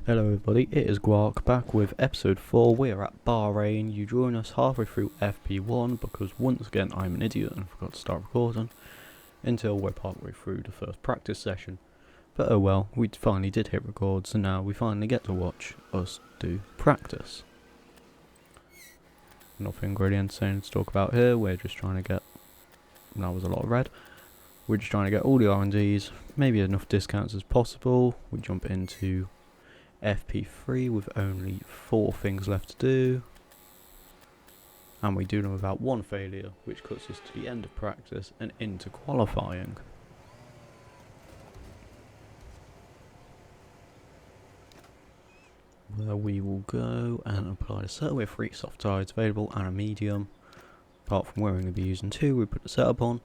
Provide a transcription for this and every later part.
Hello everybody, it is Guark back with episode 4. We are at Bahrain. You join us halfway through FP1 because once again I'm an idiot and forgot to start recording until we're partway through the first practice session. But oh well, we finally did hit record, so now we finally get to watch us do practice. Nothing really entertaining to talk about here. We're just trying to get, that was a lot of red. We're just trying to get all the R&Ds, maybe enough discounts as possible. We jump into FP3 with only 4 things left to do, and we do them without one failure, which cuts us to the end of practice and into qualifying. Where we will go and apply the setup with 3 soft tires available and a medium. Apart from where we're going to be using 2, we put the setup on.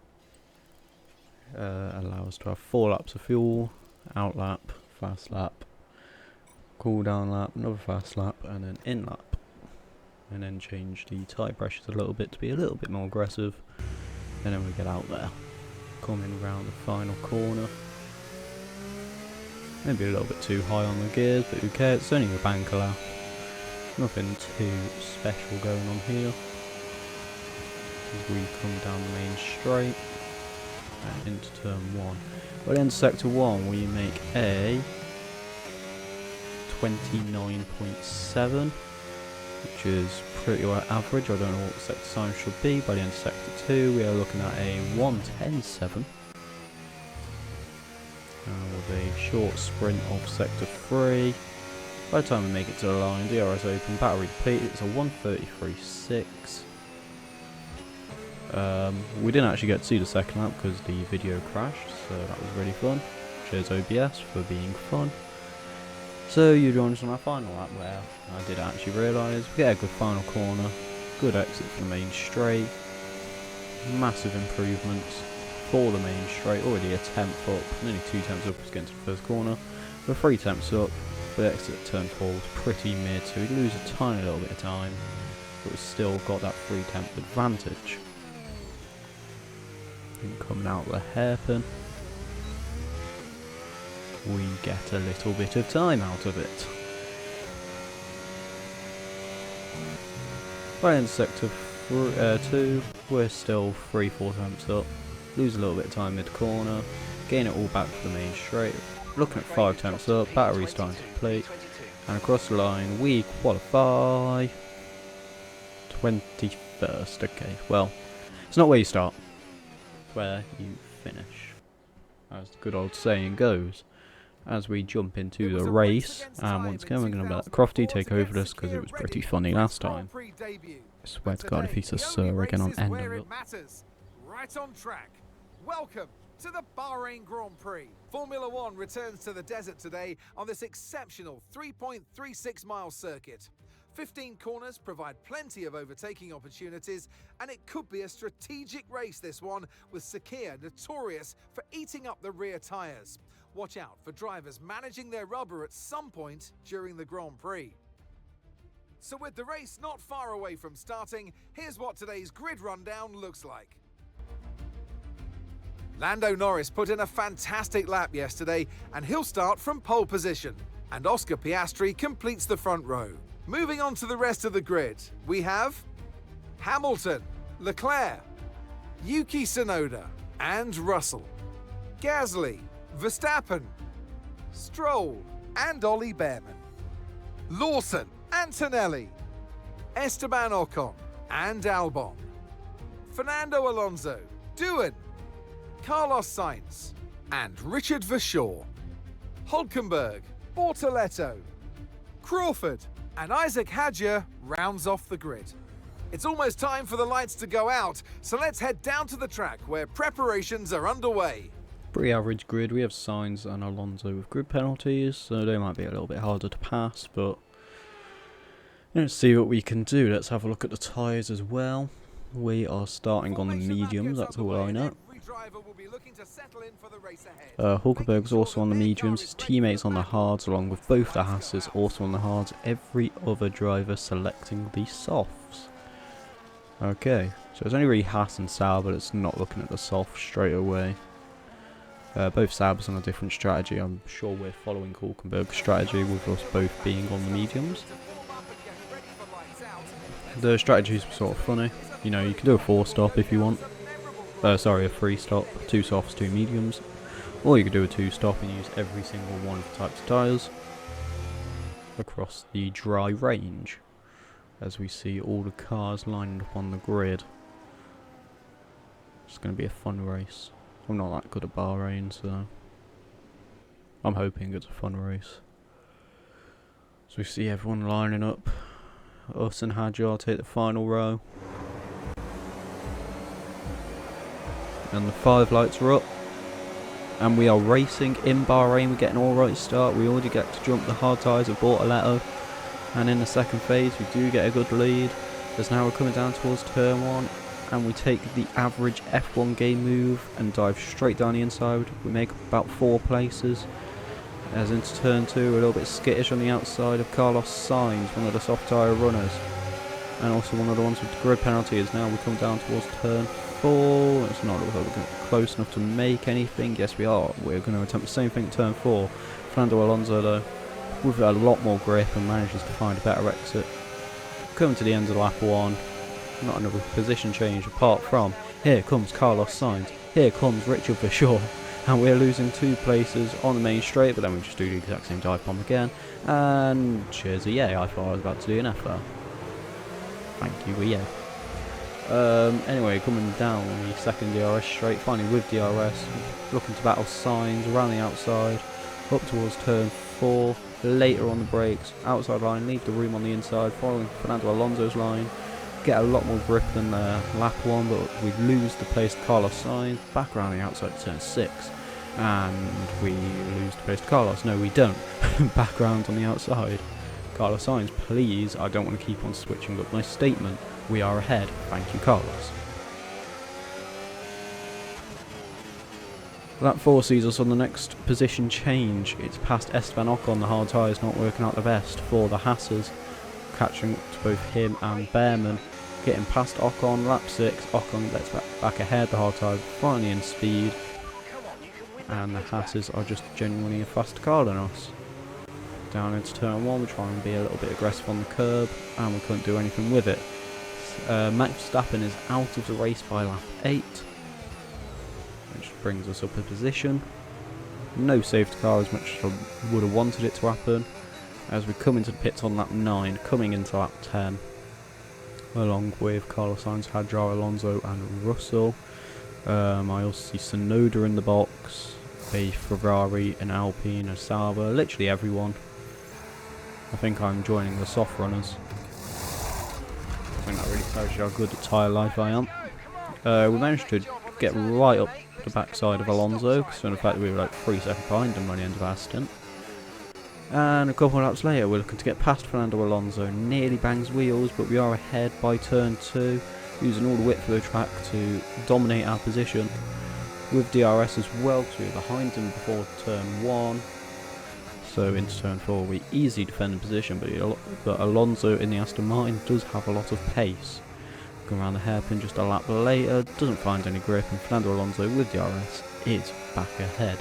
Allow us to have 4 laps of fuel, out lap, fast lap, cool down lap, another fast lap, and then in lap, and then change the tyre pressures a little bit to be a little bit more aggressive, and then we get out there, coming around the final corner, maybe a little bit too high on the gears, but who cares, it's only a banker lap, nothing too special going on here, as we come down the main straight, and into turn 1. Well, in sector 1 we make a 29.7, which is pretty well average. I don't know what the sector time should be. By the end of sector 2 we are looking at a 1:10.7, with a short sprint of sector 3. By the time we make it to the line, DRS open, battery depleted, it's a 1:33.6. We didn't actually get to see the second lap because the video crashed, so that was really fun. Cheers OBS for being fun. So you join us on our final lap where I did actually realise we get a good final corner, good exit for the main straight, massive improvements for the main straight, already a 10th up, nearly 2 tenths up as getting to the first corner, we're 3 tenths up, but the exit turn 4 was pretty mid, so we lose a tiny little bit of time, but we've still got that 3 tenth advantage. And coming out of the hairpin, we get a little bit of time out of it. Right in sector 2, we're still 3-4 tenths up, lose a little bit of time mid-corner, gain it all back to the main straight, looking at 5 tenths up, battery starting to deplete, and across the line we qualify 21st. Okay, well, it's not where you start, it's where you finish, as the good old saying goes. As we jump into the race, and once again we're going to let Crofty take over this because it was pretty funny last time. I swear to God if he says sir again on end of it. Right on track. Welcome to the Bahrain Grand Prix. Formula 1 returns to the desert today on this exceptional 3.36 mile circuit. 15 corners provide plenty of overtaking opportunities, and it could be a strategic race, this one, with Sakhir notorious for eating up the rear tyres. Watch out for drivers managing their rubber at some point during the Grand Prix. So with the race not far away from starting, here's what today's grid rundown looks like. Lando Norris put in a fantastic lap yesterday, and he'll start from pole position. And Oscar Piastri completes the front row. Moving on to the rest of the grid, we have Hamilton, Leclerc, Yuki Tsunoda, and Russell, Gasly, Verstappen, Stroll, and Ollie Behrman, Lawson, Antonelli, Esteban Ocon, and Albon, Fernando Alonso, Doohan, Carlos Sainz, and Richard Verschoor, Hulkenberg, Bortoletto, Crawford, and Isaac Hadjar rounds off the grid. It's almost time for the lights to go out, so let's head down to the track where preparations are underway. Pretty average grid. We have Sainz and Alonso with grid penalties, so they might be a little bit harder to pass, but let's see what we can do. Let's have a look at the tyres as well. We are starting on the mediums, that's all I know. Hulkenberg's also on the mediums, his teammates on the hards, along with both the Hasses also on the hards, every other driver selecting the softs. Okay, so it's only really Haas and Sauber, but it's not looking at the soft straight away. Both Sabs on a different strategy. I'm sure we're following Hulkenberg's strategy with us both being on the mediums. The strategies were sort of funny. You know, you can do a 4-stop if you want. Sorry, a 3-stop, 2 softs, 2 mediums. Or you could do a 2-stop and use every single one of the types of tyres across the dry range. As we see all the cars lined up on the grid. It's going to be a fun race. I'm not that good at Bahrain, so I'm hoping it's a fun race. So we see everyone lining up. Us and Hadjar take the final row. And the 5 lights are up. And we are racing in Bahrain. We're getting an alright start. We already get to jump the hard tyres of Bortoletto. And in the second phase we do get a good lead. As now we're coming down towards turn 1. And we take the average F1 game move and dive straight down the inside. We make about 4 places. As into turn 2, a little bit skittish on the outside of Carlos Sainz, one of the soft tyre runners. And also one of the ones with the grid penalty. As now we come down towards turn 4. It's not close enough to make anything. Yes, we are. We're going to attempt the same thing at turn 4. Fernando Alonso, though, with a lot more grip and manages to find a better exit. Coming to the end of lap 1. Not another position change apart from here comes Carlos Sainz, here comes Richard Verschoor, and we're losing 2 places on the main straight, but then we just do the exact same dive bomb again, and cheers EA, I thought I was about to do an F there. Thank you EA. Anyway, coming down the second DRS straight, finally with DRS, looking to battle Sainz around the outside, up towards turn 4, later on the brakes, outside line, leave the room on the inside, following Fernando Alonso's line. Get a lot more grip than lap 1, but we lose the place to Carlos Sainz, back around the outside to turn 6, and we lose the place to Carlos. No, we don't. Back around on the outside. Carlos Sainz, please, I don't want to keep on switching up my statement. We are ahead. Thank you, Carlos. Lap 4 sees us on the next position change. It's past Esteban Ocon, the hard tyres not working out the best for the Hassers. Catching up to both him and Behrman. Getting past Ocon, lap 6, Ocon gets back ahead, the hard tyre finally in speed. And the Hassers are just genuinely a faster car than us. Down into turn 1, we try and be a little bit aggressive on the curb, and we couldn't do anything with it. Max Verstappen is out of the race by lap 8. Which brings us up a position. No safety car as much as I would have wanted it to happen. As we come into the pits on lap 9, coming into lap 10. Along with Carlos Sainz, Hadjar, Alonso and Russell. I also see Tsunoda in the box, a Ferrari, an Alpine, a Sauber, literally everyone. I think I'm joining the soft runners. I think that really tells you how good at tyre life I am. We managed to get right up the backside of Alonso, considering the fact that we were like 3 seconds behind him by the end of our stint. And a couple of laps later we're looking to get past Fernando Alonso, nearly bangs wheels, but we are ahead by turn 2, using all the width of the track to dominate our position, with DRS as well too, behind him before turn 1, so into turn 4 we easily defend the position, but Alonso in the Aston Martin does have a lot of pace. Going around the hairpin just a lap later, doesn't find any grip, and Fernando Alonso with DRS is back ahead.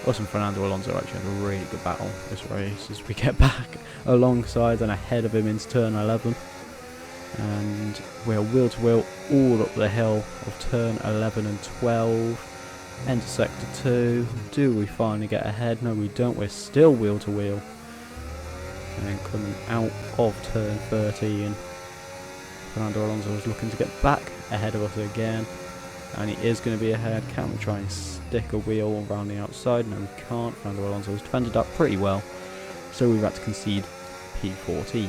Us and Fernando Alonso actually had a really good battle this race as we get back alongside and ahead of him into turn 11. And we're wheel to wheel all up the hill of turn 11 and 12. Enter sector 2. Do we finally get ahead? No, we don't. We're still wheel to wheel. And then coming out of turn 13, Fernando Alonso is looking to get back ahead of us again. And he is going to be ahead. Can we try and stick a wheel around the outside? No, we can't. Fernando Alonso has defended that pretty well. So we've had to concede P14.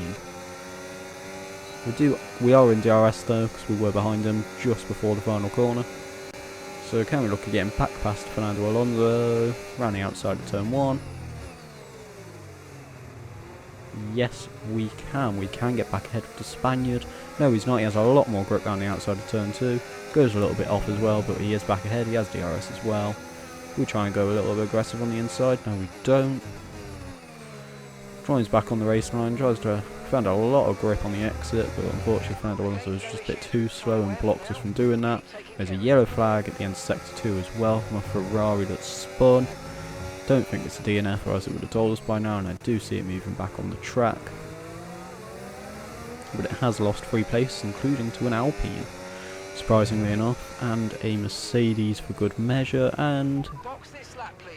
We are in DRS though, because we were behind him just before the final corner. So can we look at getting back past Fernando Alonso, around the outside of turn 1? Yes, we can. We can get back ahead of the Spaniard. No, he's not. He has a lot more grip around the outside of turn 2. Goes a little bit off as well, but he is back ahead. He has DRS as well. We try and go a little bit aggressive on the inside. No, we don't. Drives back on the race line. Tries to found a lot of grip on the exit, but unfortunately Fernando Alonso was just a bit too slow and blocked us from doing that. There's a yellow flag at the end of sector 2 as well from a Ferrari that's spun. Don't think it's a DNF, or else it would have told us by now, and I do see it moving back on the track. But it has lost 3 places, including to an Alpine, surprisingly enough, and a Mercedes for good measure, and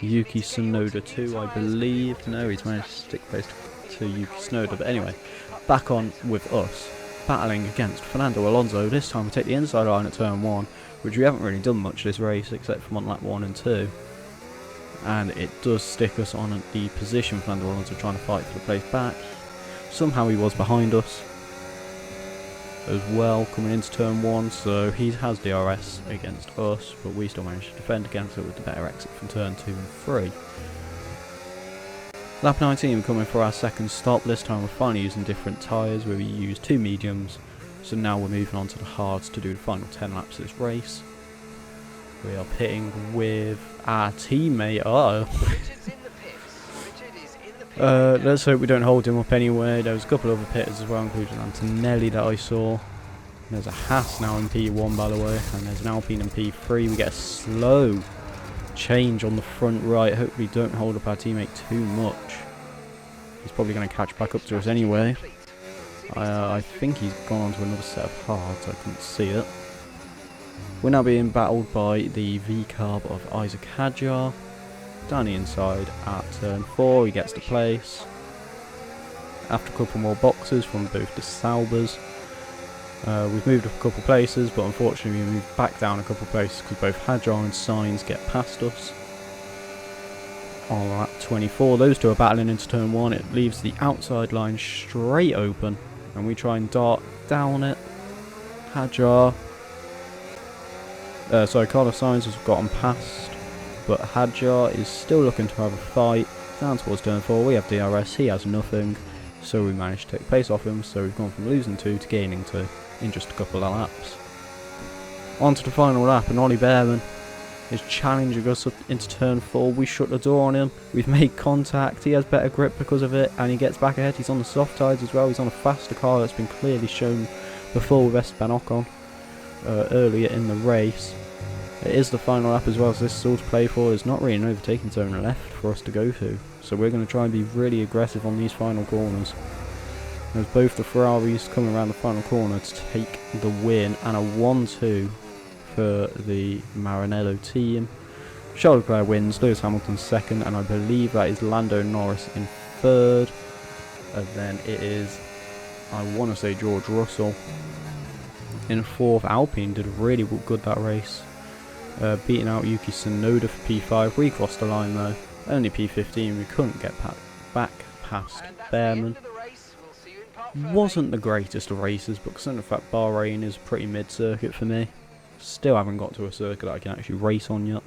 Yuki Tsunoda too, I believe. No, he's managed to stick close to Yuki Tsunoda, but anyway, back on with us, battling against Fernando Alonso. This time we take the inside line at turn 1, which we haven't really done much this race, except from on lap 1 and 2. And it does stick us on the position. Fernando Alonso trying to fight for the place back. Somehow he was behind us as well coming into turn 1, so he has DRS against us, but we still managed to defend against it with the better exit from turn 2 and 3. Lap 19 coming for our second stop. This time we're finally using different tyres, where we use 2 mediums, so now we're moving on to the hards to do the final 10 laps of this race. We are pitting with our teammate. Let's hope we don't hold him up anyway. There was a couple of other pitters as well, including Antonelli that I saw. There's a Haas now in P1, by the way, and there's an Alpine in P3. We get a slow change on the front right. Hopefully don't hold up our teammate too much. He's probably going to catch back up to us anyway. I think he's gone on to another set of hards. I couldn't see it. We're now being battled by the V-carb of Isaac Hadjar. Down the inside at turn 4, he gets the place. After a couple more boxes from both the Saubers. We've moved up a couple places, but unfortunately we moved back down a couple places because both Hadjar and Sainz get past us. On lap 24, those two are battling into turn 1. It leaves the outside line straight open, and we try and dart down it. Hadjar... Carlos Sainz has gotten past, but Hadjar is still looking to have a fight. Down towards turn 4, we have DRS, he has nothing, so we managed to take pace off him, so we've gone from losing 2 to gaining 2 in just a couple of laps. On to the final lap, and Ollie Behrman is challenging us up into turn 4. We shut the door on him, we've made contact, he has better grip because of it, and he gets back ahead. He's on the soft tyres as well, he's on a faster car that's been clearly shown before with Esteban Ocon earlier in the race. It is the final lap as well, so this is all to play for. There's not really an overtaking zone left for us to go to, so we're going to try and be really aggressive on these final corners. There's both the Ferraris coming around the final corner to take the win, and a 1-2 for the Maranello team. Charles Leclerc wins, Lewis Hamilton second, and I believe that is Lando Norris in third. And then it is, I want to say, George Russell in fourth. Alpine did really good that race, beating out Yuki Tsunoda for P5. We crossed the line though, only P15. We couldn't get back past Behrman. Wasn't the greatest of races, but considering the fact Bahrain is pretty mid-circuit for me, still haven't got to a circuit that I can actually race on yet.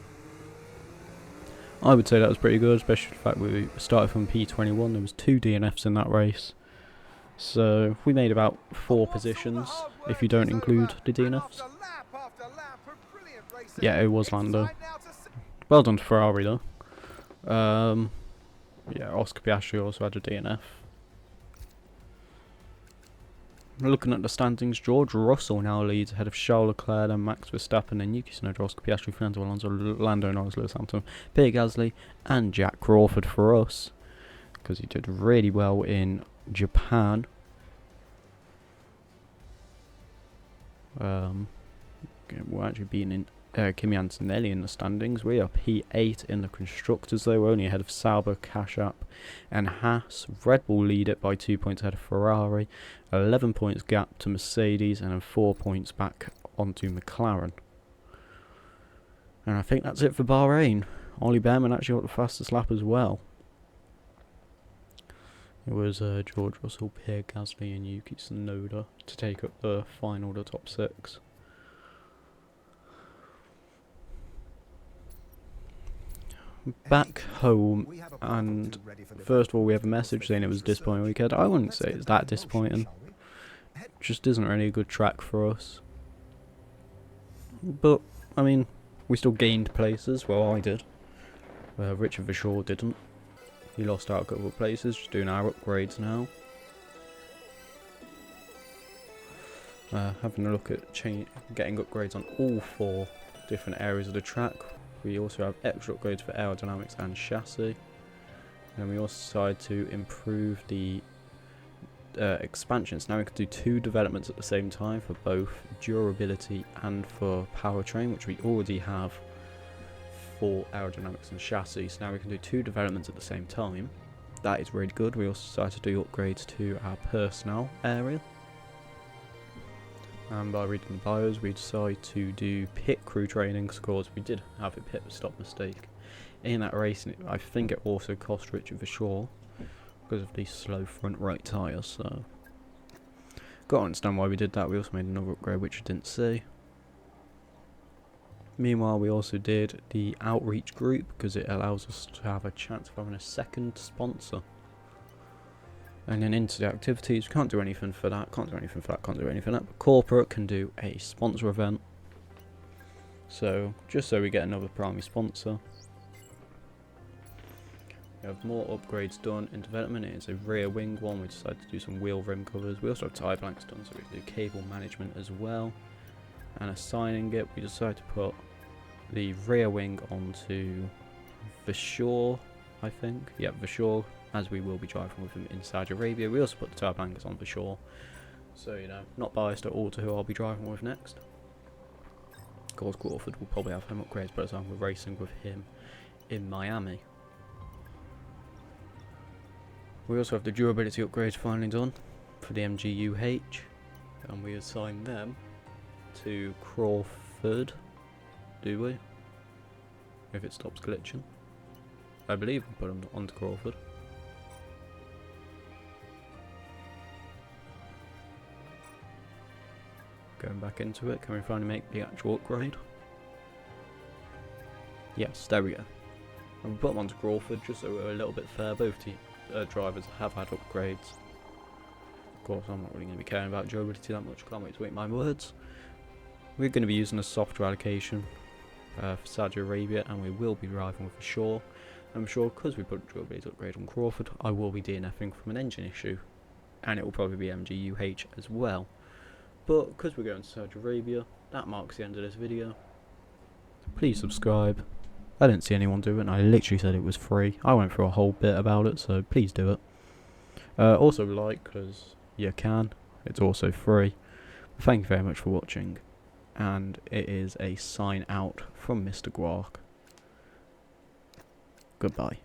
I would say that was pretty good, especially the fact we started from P21. There was 2 DNFs in that race, so we made about 4 positions if you don't include the DNFs. Yeah, it was Lando. Well done to Ferrari though. Yeah, Oscar Piastri also had a DNF. Looking at the standings, George Russell now leads ahead of Charles Leclerc, then Max Verstappen, then Yuki Tsunoda, Oscar Piastri, Fernando Alonso, Lando Norris, Lewis Hamilton, Pierre Gasly, and Jack Crawford for us, because he did really well in Japan. We're actually beating Kimi Antonelli in the standings. We are P8 in the constructors though. We're only ahead of Sauber, Cash App and Haas. Red Bull lead it by 2 points ahead of Ferrari, 11 points gap to Mercedes, and then 4 points back onto McLaren. And I think that's it for Bahrain. Ollie Behrman actually got the fastest lap as well. It was George Russell, Pierre Gasly and Yuki Tsunoda to take up the final, the top 6. Back home, and first of all we have a message saying it was a disappointing weekend. I wouldn't say it's that disappointing. It just isn't really a good track for us. But, I mean, we still gained places. Well, I did. Richard Verschoor didn't. He lost out a couple of places, just doing our upgrades now. having a look at getting upgrades on all 4 different areas of the track. We also have extra upgrades for aerodynamics and chassis. And we also decided to improve the expansions. Now we can do 2 developments at the same time for both durability and for powertrain, which we already have for aerodynamics and chassis. So now we can do 2 developments at the same time. That is really good. We also decided to do upgrades to our personnel area. And by reading the bios, we decided to do pit crew training, because we did have a pit stop mistake in that race, and I think it also cost Richard Verschoor because of the slow front right tyre. So got to understand why we did that. We also made another upgrade which I didn't see. Meanwhile, we also did the outreach group because it allows us to have a chance of having a second sponsor. And then into the activities, can't do anything for that, can't do anything for that, can't do anything for that. But corporate can do a sponsor event. So just so we get another primary sponsor. We have more upgrades done in development. It is a rear wing one. We decided to do some wheel rim covers. We also have tyre blanks done, so we can do cable management as well. And assigning it, we decided to put the rear wing onto Verschoor, I think. Yeah, Verschoor, as we will be driving with him in Saudi Arabia. We also put the tyre blankets on Verschoor. So, you know, not biased at all to who I'll be driving with next. Of course, Crawford will probably have home upgrades by the time we're racing with him in Miami. We also have the durability upgrades finally done for the MGUH. And we assign them to Crawford, do we? If it stops glitching. I believe we put them onto Crawford. Going back into it, can we finally make the actual upgrade? Yes, there we go. And we put them onto Crawford just so we're a little bit fair. Both drivers have had upgrades. Of course, I'm not really going to be caring about durability that much. Can't wait to eat my words. We're going to be using a software allocation for Saudi Arabia, and we will be driving with Verschoor. I'm sure because we put a durability upgrade on Crawford, I will be DNFing from an engine issue, and it will probably be MGUH as well. But because we're going to Saudi Arabia, that marks the end of this video. Please subscribe. I didn't see anyone do it, and I literally said it was free. I went through a whole bit about it, so please do it. Also like, because you can. It's also free. Thank you very much for watching. And it is a sign out from Mr. Guark. Goodbye.